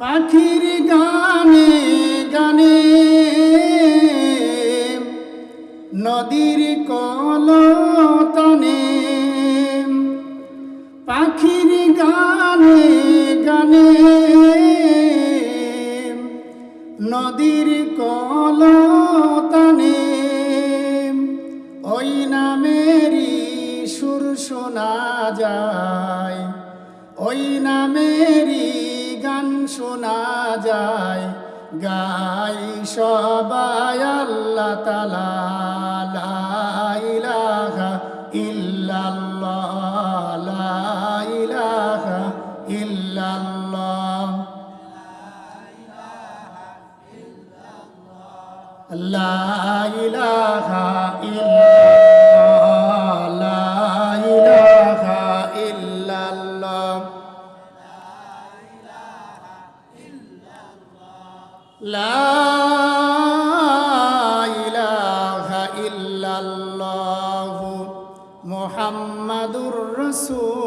পাখির গানে গানে নদীর কলতানে, পাখির গানে গানে নদীর কলতানে ওই নামেরই সুর শোনা যায়, ওই নামেরই গান শোনা যায়। গাই সবাই আল্লাহ তাআলা লা ইলাহা ইল্লাল্লাহ, লা ইলাহা ইল্লাল্লাহ, লা ইলাহা ইল্লাল্লাহ, লা ইলাহা ইল্লাল্লাহ, লা ইলাহা ইল্লাল্লাহু মুহাম্মাদুর রাসূলুল্লাহ।